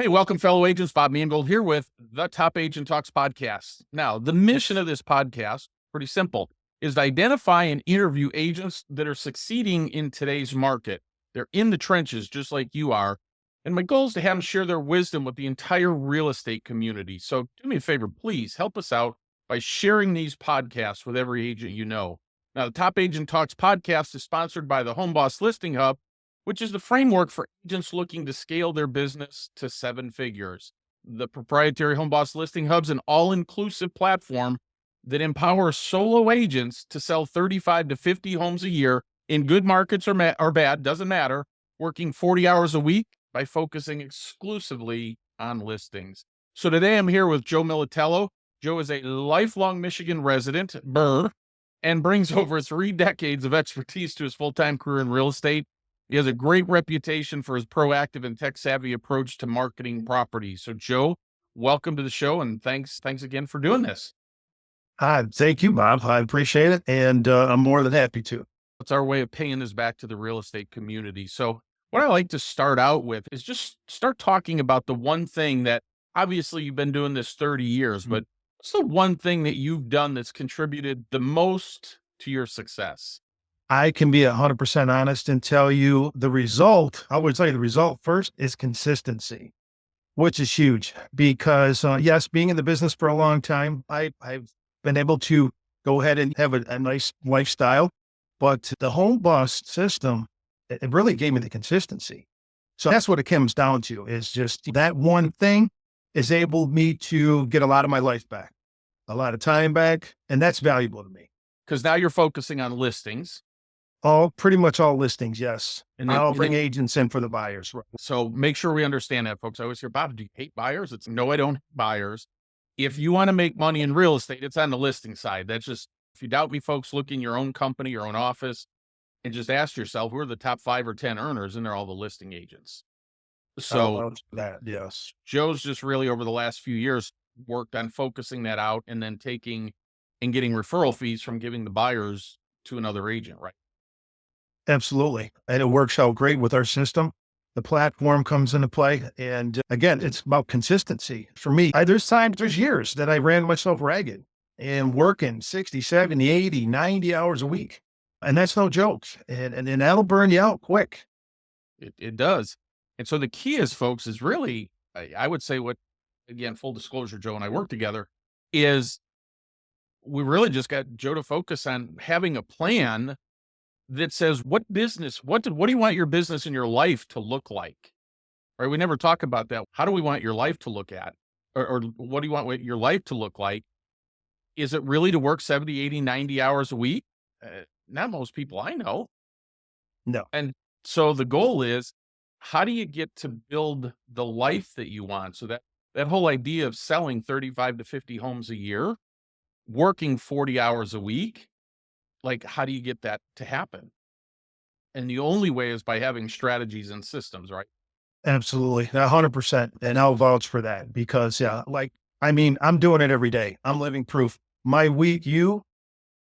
Hey, welcome, fellow agents. Bob Mangold here with the Top Agent Talks podcast. Now, the mission of this podcast, pretty simple, is to identify and interview agents that are succeeding in today's market. They're in the trenches just like you are. And my goal is to have them share their wisdom with the entire real estate community. So do me a favor, please help us out by sharing these podcasts with every agent you know. Now, the Top Agent Talks podcast is sponsored by the Home Boss Listing Hub, which is the framework for agents looking to scale their business to 7 figures. The proprietary Home Boss Listing Hub is an all-inclusive platform that empowers solo agents to sell 35 to 50 homes a year in good markets or bad, doesn't matter, working 40 hours a week by focusing exclusively on listings. So today I'm here with Joe Militello. Joe is a lifelong Michigan resident, and brings over 3 decades of expertise to his full-time career in real estate. He has a great reputation for his proactive and tech-savvy approach to marketing properties. So, Joe, welcome to the show, and thanks again for doing this. Thank you, Bob. I appreciate it, and I'm more than happy to. It's our way of paying this back to the real estate community. So, what I like to start out with is just start talking about the one thing that, obviously, you've been doing this 30 years, but what's the one thing that you've done that's contributed the most to your success? I can be 100% honest and tell you the result. I would say the result first is consistency, which is huge because, yes, being in the business for a long time, I've been able to go ahead and have a nice lifestyle, but the Home Boss system, it really gave me the consistency. So that's what it comes down to, is just that one thing is able me to get a lot of my life back, a lot of time back, and that's valuable to me. Because now you're focusing on listings. Pretty much all listings, yes. And I'll bring agents in for the buyers. Right. So make sure we understand that, folks. I always hear, Bob, do you hate buyers? It's no, I don't hate buyers. If you want to make money in real estate, it's on the listing side. That's just, if you doubt me, folks, look in your own company, your own office, and just ask yourself, who are the top 5 or 10 earners? And they're all the listing agents. So yes. Joe's just really, over the last few years, worked on focusing that out and then taking and getting referral fees from giving the buyers to another agent, right? Absolutely. And it works out great with our system. The platform comes into play. And again, it's about consistency. For me, there's years that I ran myself ragged and working 60, 70, 80, 90 hours a week. And that's no joke. And that'll burn you out quick. It does. And so the key is, folks, is really, I would say what, again, full disclosure, Joe and I work together, is we really just got Joe to focus on having a plan that says, what do you want your business and your life to look like? Right? We never talk about that. How do we want your life to look at? Or what do you want your life to look like? Is it really to work 70, 80, 90 hours a week? Not most people I know. No. And so the goal is, how do you get to build the life that you want? So that whole idea of selling 35 to 50 homes a year, working 40 hours a week, like, how do you get that to happen? And the only way is by having strategies and systems, right? Absolutely. 100%. And I'll vouch for that because, I'm doing it every day. I'm living proof. My week,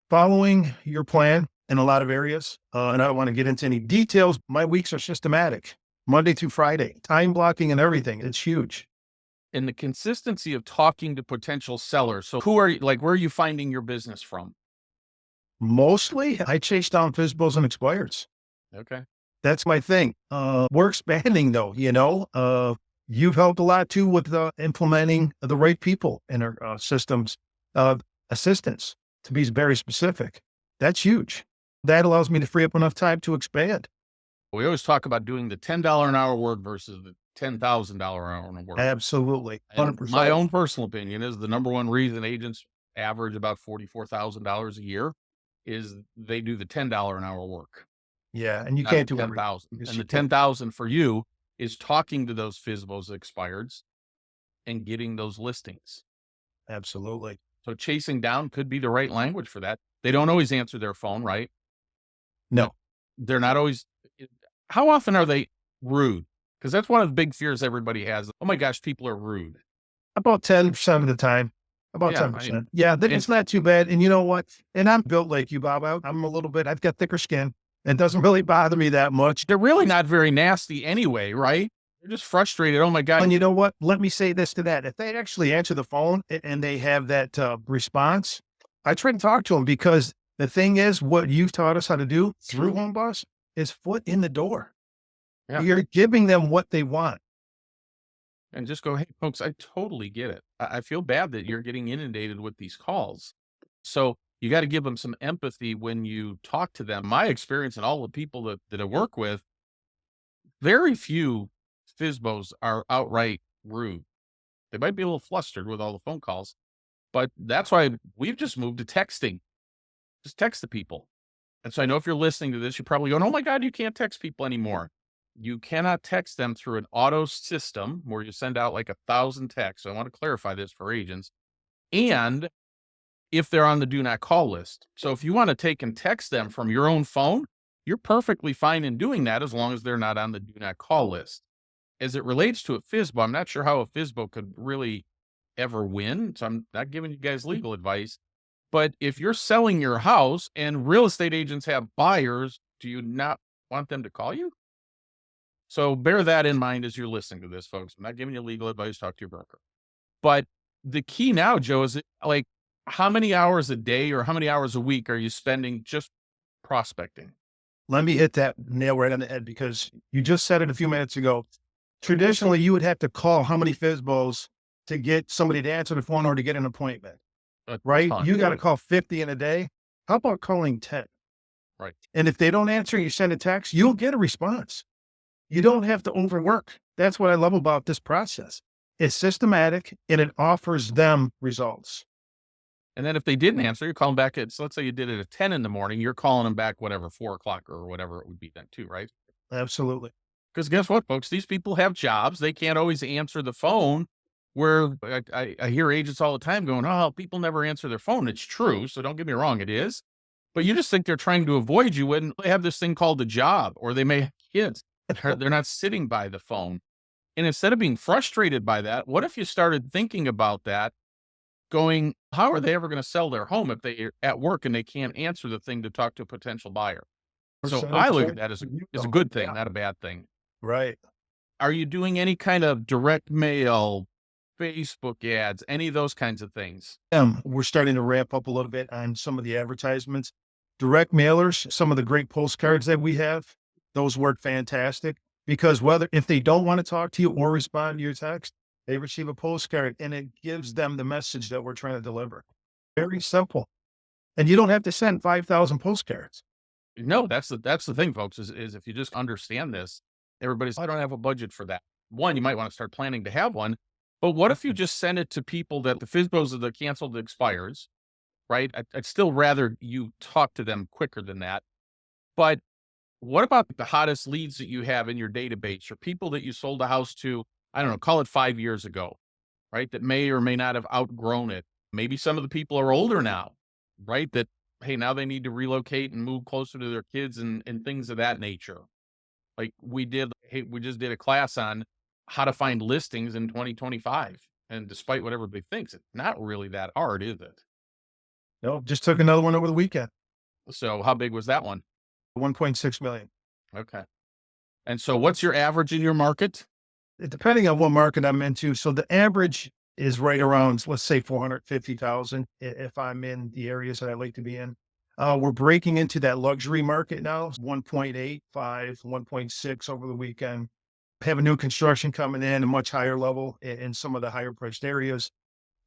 following your plan in a lot of areas, and I don't want to get into any details. My weeks are systematic, Monday through Friday, time blocking and everything. It's huge. And the consistency of talking to potential sellers. So where are you finding your business from? Mostly, I chase down FSBOs and expireds. Okay. That's my thing. We're expanding though, you've helped a lot too with implementing the right people in our systems, assistants, to be very specific. That's huge. That allows me to free up enough time to expand. We always talk about doing the $10 an hour work versus the $10,000 an hour work. Absolutely. 100%. My own personal opinion is the number one reason agents average about $44,000 a year is they do the $10 an hour work. Yeah. And you can't do 10,000. And the 10,000 for you is talking to those FSBOs expireds and getting those listings. Absolutely. So chasing down could be the right language for that. They don't always answer their phone, right? No. They're not always. How often are they rude? Because that's one of the big fears everybody has. Oh my gosh, people are rude. About 10% of the time. About 10%. It's not too bad. And you know what? And I'm built like you, Bob. I've got thicker skin. It doesn't really bother me that much. They're really not very nasty anyway, right? They're just frustrated. Oh my God. And you know what? Let me say this to that. If they actually answer the phone and they have that response, I try to talk to them because the thing is, what you've taught us how to do through Home Boss is foot in the door. Yeah. You're giving them what they want. And just go, hey, folks, I totally get it. I feel bad that you're getting inundated with these calls. So you got to give them some empathy when you talk to them. My experience and all the people that I work with, very few FSBOs are outright rude. They might be a little flustered with all the phone calls, but that's why we've just moved to texting. Just text the people. And so I know if you're listening to this, you're probably going, oh my God, you can't text people anymore. You cannot text them through an auto system where you send out like 1,000 texts. So I want to clarify this for agents. And if they're on the do not call list. So if you want to take and text them from your own phone, you're perfectly fine in doing that as long as they're not on the do not call list. As it relates to a FSBO, I'm not sure how a FSBO could really ever win. So I'm not giving you guys legal advice. But if you're selling your house and real estate agents have buyers, do you not want them to call you? So bear that in mind as you're listening to this, folks. I'm not giving you legal advice. Talk to your broker. But the key now, Joe, is like how many hours a day or how many hours a week are you spending just prospecting? Let me hit that nail right on the head because you just said it a few minutes ago. Traditionally, you would have to call how many FSBOs to get somebody to answer the phone or to get an appointment, right? Ton. You got to call 50 in a day. How about calling 10? Right. And if they don't answer, you send a text, you'll get a response. You don't have to overwork. That's what I love about this process. It's systematic and it offers them results. And then if they didn't answer, you're calling back at, so let's say you did it at 10 in the morning, you're calling them back, whatever, 4 o'clock or whatever it would be then too, right? Absolutely. Because guess what, folks? These people have jobs. They can't always answer the phone. Where I hear agents all the time going, oh, people never answer their phone. It's true. So don't get me wrong, it is. But you just think they're trying to avoid you when they have this thing called a job, or they may have kids. They're not sitting by the phone. And instead of being frustrated by that, what if you started thinking about that, going, how are they ever going to sell their home if they're at work and they can't answer the thing to talk to a potential buyer? So I look at that as a good thing, not a bad thing. Right. Are you doing any kind of direct mail, Facebook ads, any of those kinds of things? We're starting to ramp up a little bit on some of the advertisements. Direct mailers, some of the great postcards that we have, those work fantastic because if they don't want to talk to you or respond to your text, they receive a postcard and it gives them the message that we're trying to deliver. Very simple. And you don't have to send 5,000 postcards. No, that's the thing, folks, is if you just understand this, everybody's, I don't have a budget for that. One, you might want to start planning to have one. But what if you just send it to people that the FSBOs of the canceled expires, right? I'd still rather you talk to them quicker than that. But what about the hottest leads that you have in your database or people that you sold a house to, I don't know, call it 5 years ago, right? That may or may not have outgrown it. Maybe some of the people are older now, right? That, hey, now they need to relocate and move closer to their kids and things of that nature. Like we just did a class on how to find listings in 2025. And despite what everybody thinks, it's not really that hard, is it? No, just took another one over the weekend. So how big was that one? 1.6 million. Okay. And so what's your average in your market? Depending on what market I'm into. So the average is right around, let's say 450,000 if I'm in the areas that I like to be in. We're breaking into that luxury market now, 1.85, 1.6 over the weekend. Have a new construction coming in, a much higher level in some of the higher priced areas.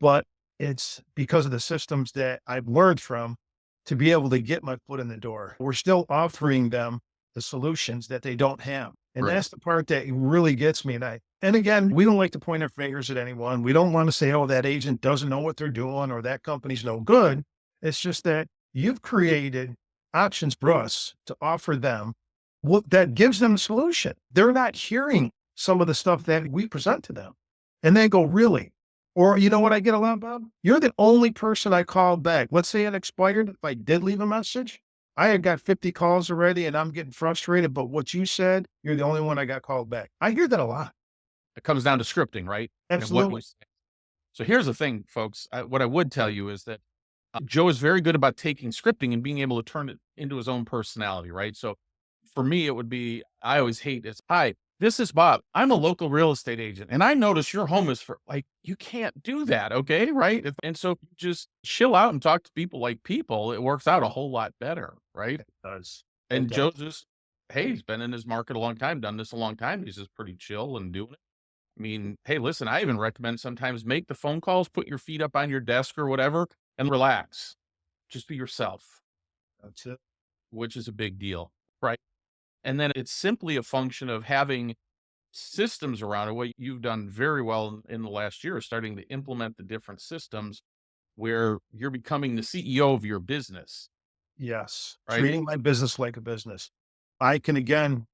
But it's because of the systems that I've learned from to be able to get my foot in the door. We're still offering them the solutions that they don't have. And Right. that's the part that really gets me. And again, we don't like to point our fingers at anyone. We don't want to say, oh, that agent doesn't know what they're doing or that company's no good. It's just that you've created options for us to offer them what that gives them a solution. They're not hearing some of the stuff that we present to them. And they go, really? Or you know what I get a lot, Bob? You're the only person I called back. Let's say it expired. If I did leave a message, I had got 50 calls already and I'm getting frustrated. But what you said, you're the only one I got called back. I hear that a lot. It comes down to scripting, right? And Absolutely. so here's the thing, folks. What I would tell you is that Joe is very good about taking scripting and being able to turn it into his own personality, right? So for me, it would be, I always hate this. Hi, this is Bob. I'm a local real estate agent and I notice your home is for like, you can't do that. Okay. Right. And so if you just chill out and talk to people like people, it works out a whole lot better. Right. It does. It And does. Joe just, hey, he's been in his market a long time, done this a long time. He's just pretty chill and doing it. I mean, hey, listen, I even recommend sometimes make the phone calls, put your feet up on your desk or whatever and relax. Just be yourself, That's it. which is a big deal. Right. And then it's simply a function of having systems around it. What you've done very well in the last year is starting to implement the different systems where you're becoming the CEO of your business, Yes. right? Treating my business like a business. I can again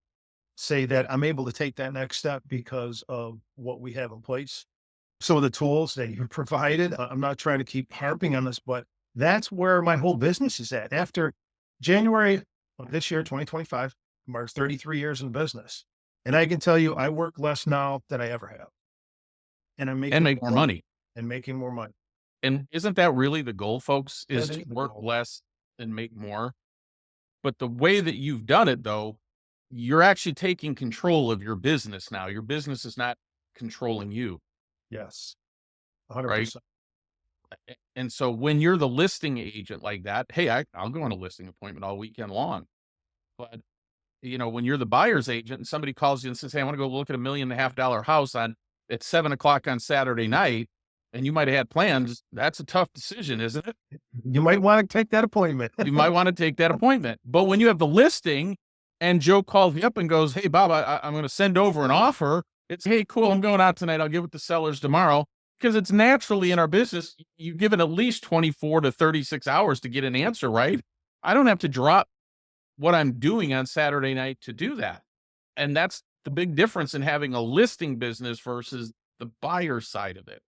say that I'm able to take that next step because of what we have in place. Some of the tools that you provided, I'm not trying to keep harping on this, but that's where my whole business is at. After January of this year, 2025, marks 33 years in business. And I can tell you, I work less now than I ever have. And I'm And making make more money. and making more money. And isn't that really the goal, folks, is That to is the work goal. less and make more? But the way that you've done it, though, you're actually taking control of your business now. Your business is not controlling you, Yes. right? 100%. And so when you're the listing agent like that, hey, I'll go on a listing appointment all weekend long. But when you're the buyer's agent and somebody calls you and says, hey, I want to go look at $1.5 million house at 7 o'clock on Saturday night, and you might have had plans, that's a tough decision, isn't it? You might want to take that appointment. You might want to take that appointment. But when you have the listing and Joe calls you up and goes, hey, Bob, I'm going to send over an offer. It's, hey, cool, I'm going out tonight. I'll give it to sellers tomorrow. Because it's naturally in our business, you give it at least 24 to 36 hours to get an answer, right? I don't have to drop what I'm doing on Saturday night to do that. And that's the big difference in having a listing business versus the buyer side of it.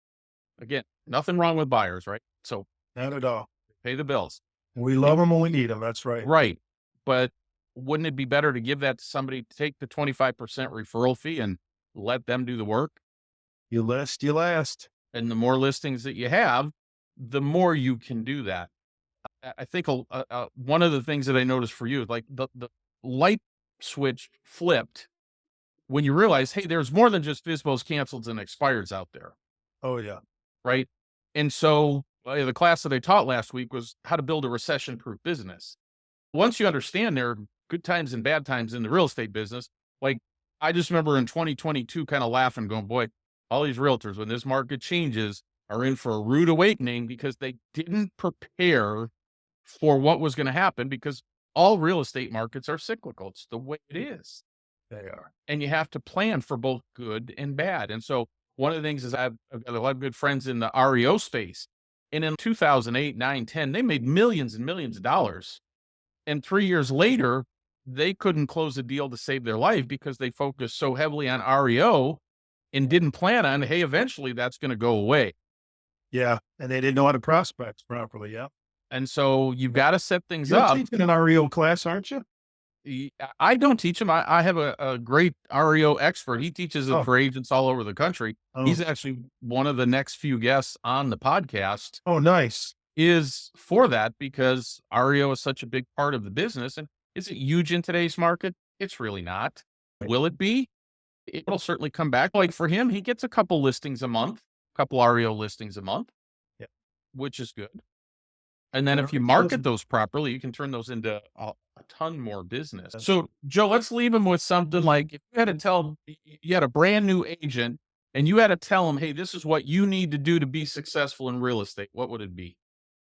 Again, nothing wrong with buyers, right? So Not at all. pay the bills. We love them when we need them. That's right. Right. But wouldn't it be better to give that to somebody to take the 25% referral fee and let them do the work? You list, you last. And the more listings that you have, the more you can do that. I think one of the things that I noticed for you, like the light switch flipped when you realize, hey, there's more than just FSBOs, canceleds, and expireds out there, Oh, yeah. right? And so the class that I taught last week was how to build a recession-proof business. Once you understand there are good times and bad times in the real estate business, like I just remember in 2022 kind of laughing, going, boy, all these realtors, when this market changes, are in for a rude awakening because they didn't prepare for what was going to happen, because all real estate markets are cyclical. It's the way it is. They are. And you have to plan for both good and bad. And so one of the things is I've got a lot of good friends in the REO space. And in 2008, 9, 10, they made millions and millions of dollars. And 3 years later, they couldn't close a deal to save their life because they focused so heavily on REO and didn't plan on, hey, eventually that's going to go away. Yeah. And they didn't know how to prospect properly. Yeah. And so you've got to set things You're up. teaching an REO class, aren't you? I don't teach them. I have a great REO expert. He teaches it for agents all over the country. Oh. He's actually one of the next few guests on the podcast. Oh, nice. Is for that, because REO is such a big part of the business. And is it huge in today's market? It's really not. Will it be? It'll certainly come back. Like for him, he gets a couple listings a month, a couple REO listings a month, Yeah. which is good. And then if you market those properly, you can turn those into a ton more business. So Joe, let's leave him with something like, if you had to tell, you had a brand new agent and you had to tell him, hey, this is what you need to do to be successful in real estate, what would it be?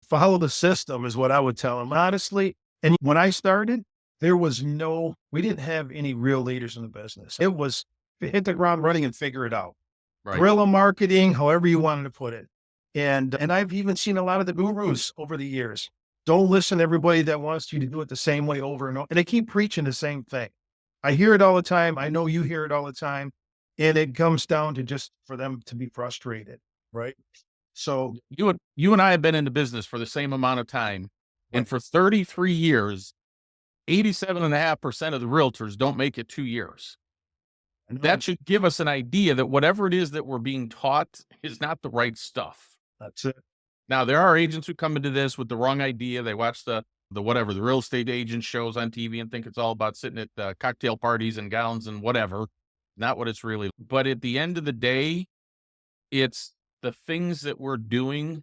Follow the system is what I would tell them, honestly. And when I started, we didn't have any real leaders in the business. It was hit the ground running and figure it out. Right. Guerrilla marketing, however you wanted to put it. And I've even seen a lot of the gurus over the years. Don't listen to everybody that wants you to do it the same way over and over. And they keep preaching the same thing. I hear it all the time. I know you hear it all the time. And it comes down to just for them to be frustrated. Right. So you and I have been in the business for the same amount of time. Right. And for 33 years, 87.5% of the realtors don't make it 2 years. That should give us an idea that whatever it is that we're being taught is not the right stuff. That's it. Now, there are agents who come into this with the wrong idea. They watch the real estate agent shows on TV and think it's all about sitting at cocktail parties and gowns and whatever. Not what it's really. But at the end of the day, it's the things that we're doing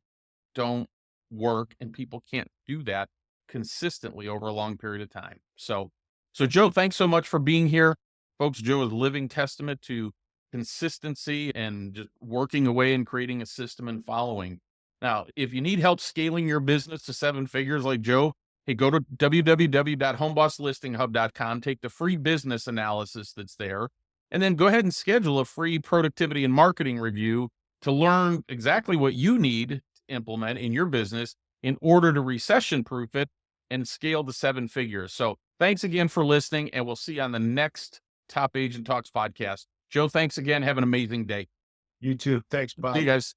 don't work, and people can't do that consistently over a long period of time. So Joe, thanks so much for being here. Folks, Joe is a living testament to consistency and just working away and creating a system and following. Now, if you need help scaling your business to 7 figures like Joe, hey, go to www.homebosslistinghub.com, take the free business analysis that's there, and then go ahead and schedule a free productivity and marketing review to learn exactly what you need to implement in your business in order to recession proof it and scale to 7 figures. So thanks again for listening, and we'll see you on the next Top Agent Talks podcast. Joe, thanks again. Have an amazing day. You too. Thanks, See Bob. you guys.